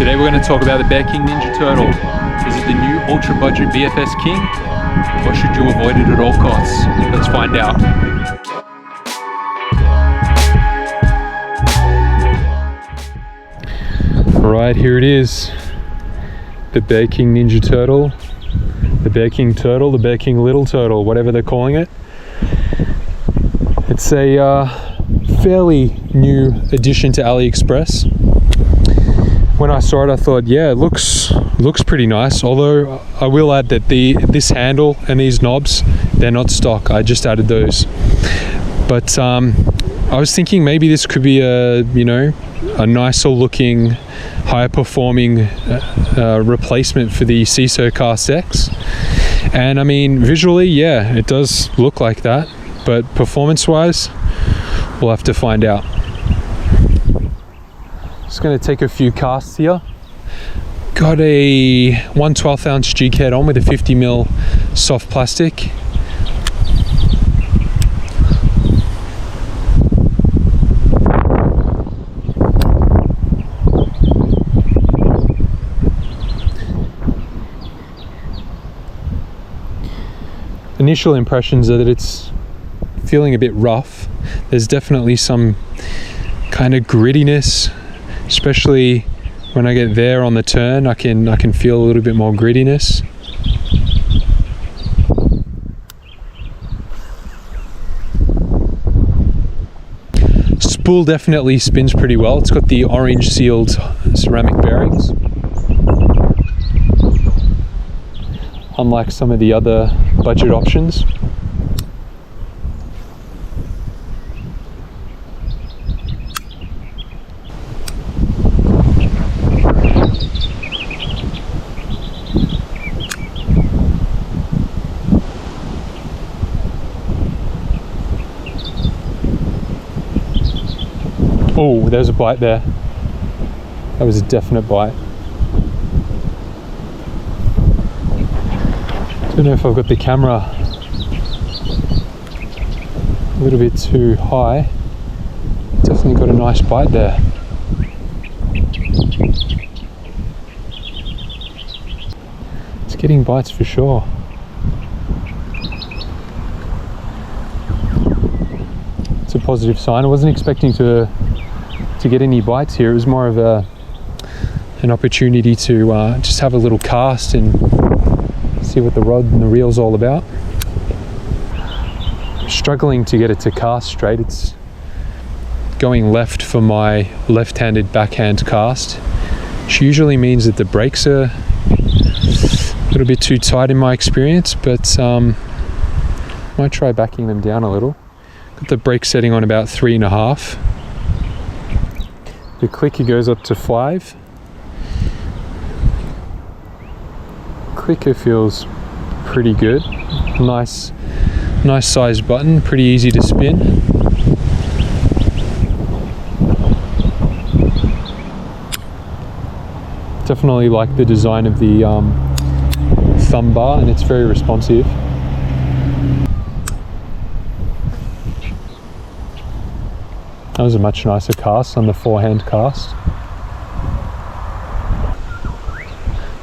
Today we're going to talk about the Bearking Ninja Turtle. Is it the new ultra budget BFS king, or should you avoid it at all costs? Let's find out. Alright, here it is. The Bearking Ninja Turtle. The Bearking Turtle, the Bearking Little Turtle, whatever they're calling it. It's a fairly new addition to AliExpress. When I saw it, I thought, yeah, it looks pretty nice. Although I will add that this handle and these knobs, they're not stock. I just added those. But I was thinking maybe this could be a nicer looking, higher performing replacement for the Seasir Cast X. And I mean, visually, yeah, it does look like that. But performance-wise, we'll have to find out. Just going to take a few casts here. Got a 1/12 ounce jig head on with a 50mm soft plastic. Initial impressions are that it's feeling a bit rough. There's definitely some kind of grittiness, especially when I get there on the turn. I can feel a little bit more grittiness. Spool definitely spins pretty well. It's got the orange sealed ceramic bearings, unlike some of the other budget options. Oh, there's a bite there. That was a definite bite. Don't know if I've got the camera a little bit too high. Definitely got a nice bite there. It's getting bites for sure. It's a positive sign. I wasn't expecting to get any bites here. It was more of an opportunity to just have a little cast and see what the rod and the reel's all about. I'm struggling to get it to cast straight. It's going left for my left-handed backhand cast, which usually means that the brakes are a little bit too tight in my experience, but might try backing them down a little. Got the brake setting on about 3.5. The clicker goes up to 5. Clicker feels pretty good. Nice sized button, pretty easy to spin. Definitely like the design of the thumb bar, and it's very responsive. That was a much nicer cast on the forehand cast.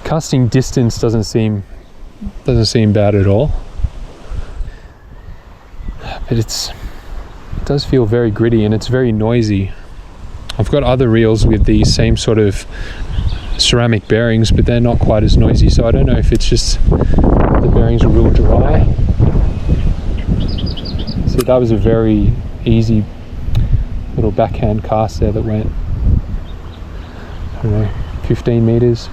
Casting distance doesn't seem bad at all, but it does feel very gritty and it's very noisy. I've got other reels with the same sort of ceramic bearings, but they're not quite as noisy, so I don't know if it's just the bearings are real dry. See, that was a very easy little backhand cast there that went, I don't know, 15 meters.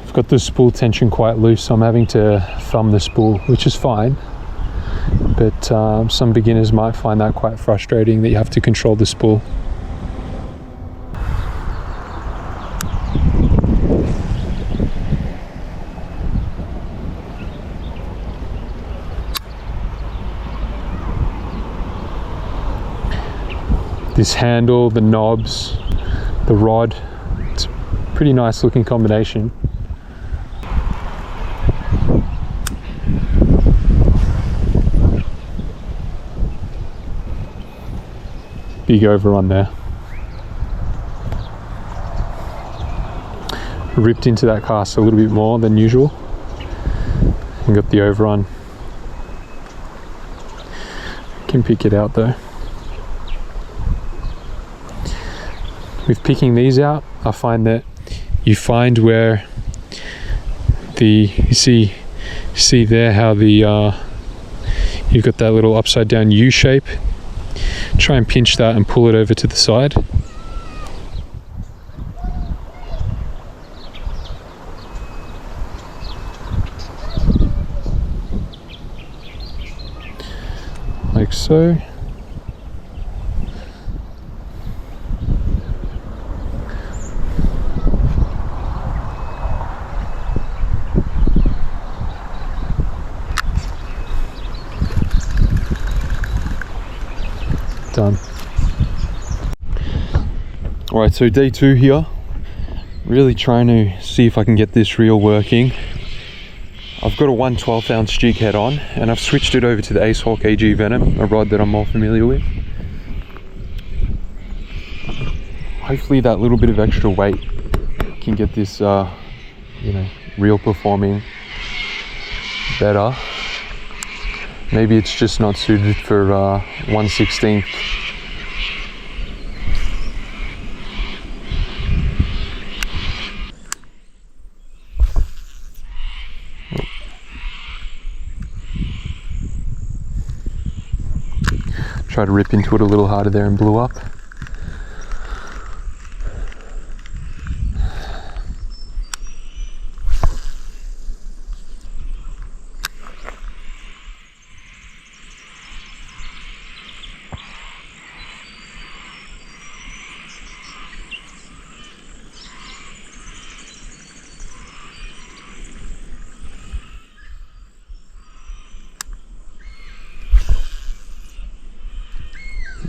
I've got the spool tension quite loose, so I'm having to thumb the spool, which is fine. But some beginners might find that quite frustrating, that you have to control the spool. This handle, the knobs, the rod, it's a pretty nice looking combination. big overrun there. Ripped into that cast a little bit more than usual and got the overrun. Can pick it out though. With picking these out, I find that you find where you see there how the you've got that little upside down U shape. Try and pinch that and pull it over to the side. Like so. Done. Alright, so day 2 here. Really trying to see if I can get this reel working. I've got a 1/12 ounce jig head on and I've switched it over to the Acehawk AG Venom, a rod that I'm more familiar with. Hopefully that little bit of extra weight can get this reel performing better. Maybe it's just not suited for 1/16. Try to rip into it a little harder there and blew up.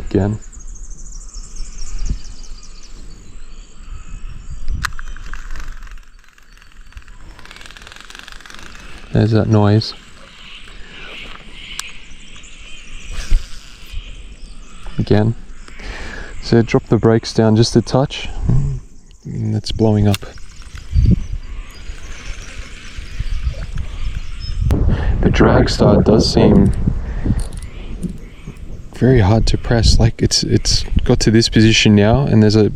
Again. There's that noise. Again. So drop the brakes down just a touch and it's blowing up. The drag star does seem very hard to press. Like it's got to this position now and there's a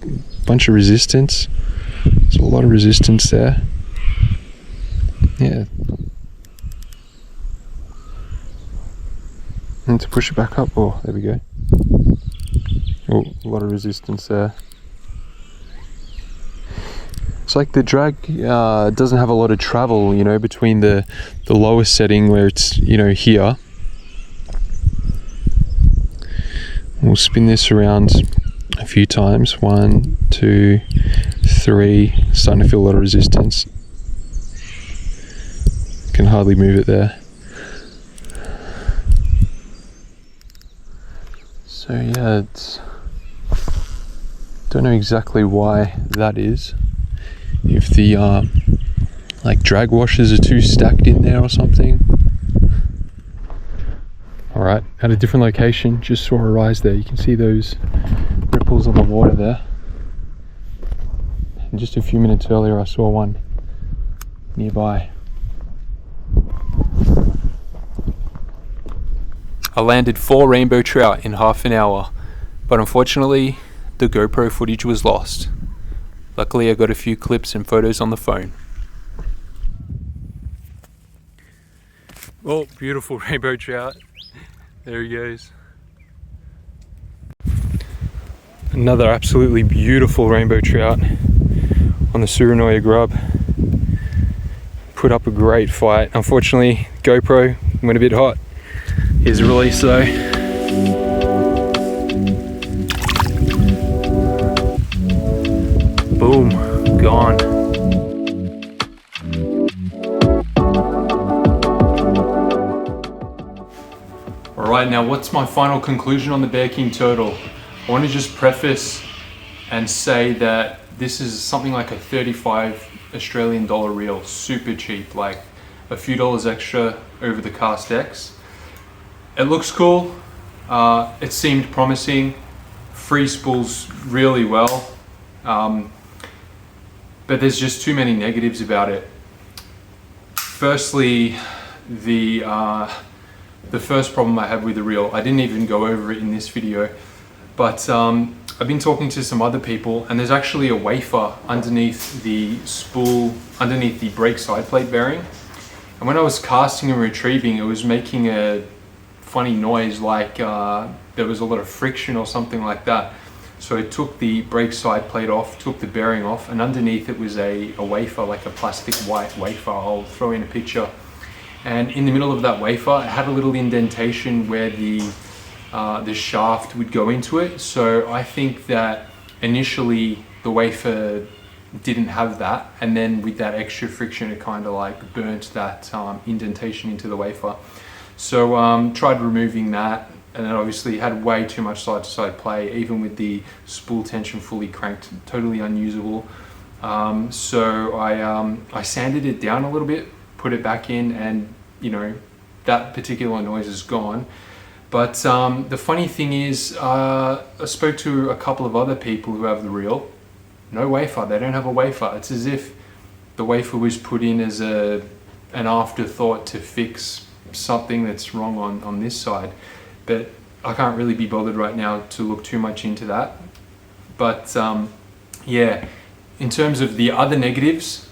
bunch of resistance. There's a lot of resistance there. Yeah. And to push it back up, oh, there we go. Oh, a lot of resistance there. It's like the drag doesn't have a lot of travel, you know, between the lowest setting where it's, you know, here. We'll spin this around a few times. 1, 2, 3. Starting to feel a lot of resistance. Can hardly move it there. So yeah, it's, don't know exactly why that is. If the like drag washers are too stacked in there or something. Alright, at a different location, just saw a rise there. You can see those ripples on the water there. And just a few minutes earlier I saw one nearby. I landed 4 rainbow trout in half an hour, but unfortunately the GoPro footage was lost. Luckily I got a few clips and photos on the phone. Oh, beautiful rainbow trout. There he goes. Another absolutely beautiful rainbow trout on the Surinoya grub. Put up a great fight. Unfortunately, GoPro went a bit hot. Here's a release though. Boom, gone. Alright, now what's my final conclusion on the Bearking Turtle? I want to just preface and say that this is something like a 35 Australian dollar reel, super cheap, like a few dollars extra over the Cast X. It looks cool, it seemed promising, free spools really well, but there's just too many negatives about it. Firstly, the first problem I have with the reel, I didn't even go over it in this video, but I've been talking to some other people, and there's actually a wafer underneath the spool, underneath the brake side plate bearing. And when I was casting and retrieving, it was making a funny noise, like there was a lot of friction or something like that. So I took the brake side plate off, took the bearing off, and underneath it was a wafer, like a plastic white wafer. I'll throw in a picture. And in the middle of that wafer, it had a little indentation where the shaft would go into it. So I think that initially the wafer didn't have that, and then with that extra friction, it kind of like burnt that indentation into the wafer. So tried removing that, and it obviously had way too much side to side play, even with the spool tension fully cranked, totally unusable. So I sanded it down a little bit, put it back in, and you know, that particular noise is gone. But the funny thing is, I spoke to a couple of other people who have the reel. No wafer, they don't have a wafer. It's as if the wafer was put in as an afterthought to fix something that's wrong on this side. But I can't really be bothered right now to look too much into that. But yeah, in terms of the other negatives,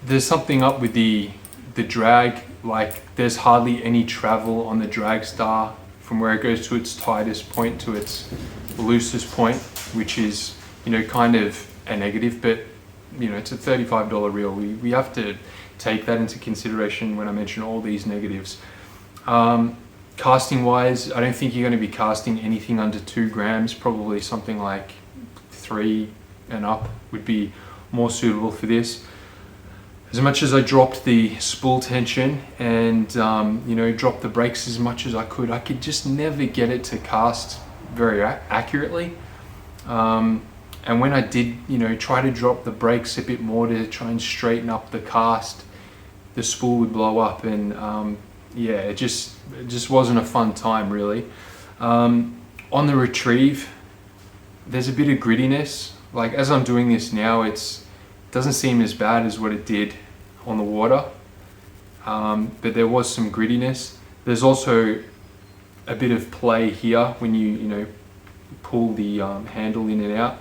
there's something up with the drag. Like there's hardly any travel on the drag star from where it goes to its tightest point to its loosest point, which is, you know, kind of a negative. But you know, it's a $35 reel. We have to take that into consideration when I mention all these negatives. Casting wise, I don't think you're going to be casting anything under 2 grams. Probably something like 3 and up would be more suitable for this. As much as I dropped the spool tension and you know, dropped the brakes as much as I could just never get it to cast very accurately. And when I did, you know, try to drop the brakes a bit more to try and straighten up the cast, the spool would blow up, and yeah, it just wasn't a fun time really. On the retrieve, there's a bit of grittiness. Like as I'm doing this now, it doesn't seem as bad as what it did on the water, but there was some grittiness. There's also a bit of play here when you know, pull the handle in and out.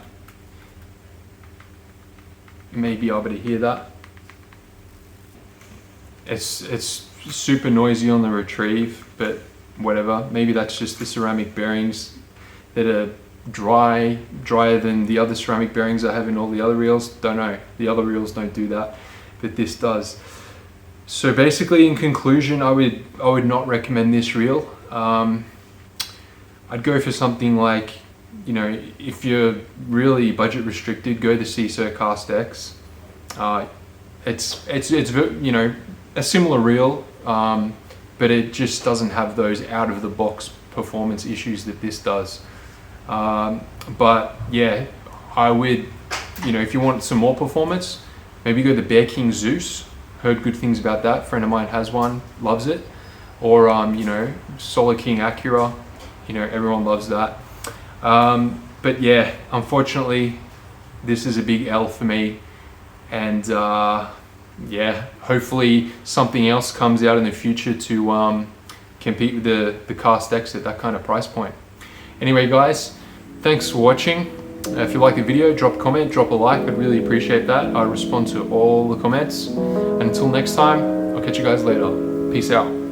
You may be able to hear that. It's super noisy on the retrieve, but whatever. Maybe that's just the ceramic bearings that are drier than the other ceramic bearings I have in all the other reels. Don't know. The other reels don't do that, but this does. So basically, in conclusion, I would not recommend this reel. I'd go for something like, you know, if you're really budget restricted, go the Seasir Cast X. It's you know, a similar reel, but it just doesn't have those out of the box performance issues that this does. But yeah, I would, you know, if you want some more performance, maybe go the Bearking Zeus. Heard good things about that. Friend of mine has one, loves it. Or you know, Solar King Acura, you know, everyone loves that. But yeah, unfortunately, this is a big L for me. And yeah, hopefully something else comes out in the future to compete with the Cast X at that kind of price point. Anyway guys, thanks for watching. If you like the video, drop a comment, drop a like. I'd really appreciate that. I respond to all the comments. And until next time, I'll catch you guys later. Peace out.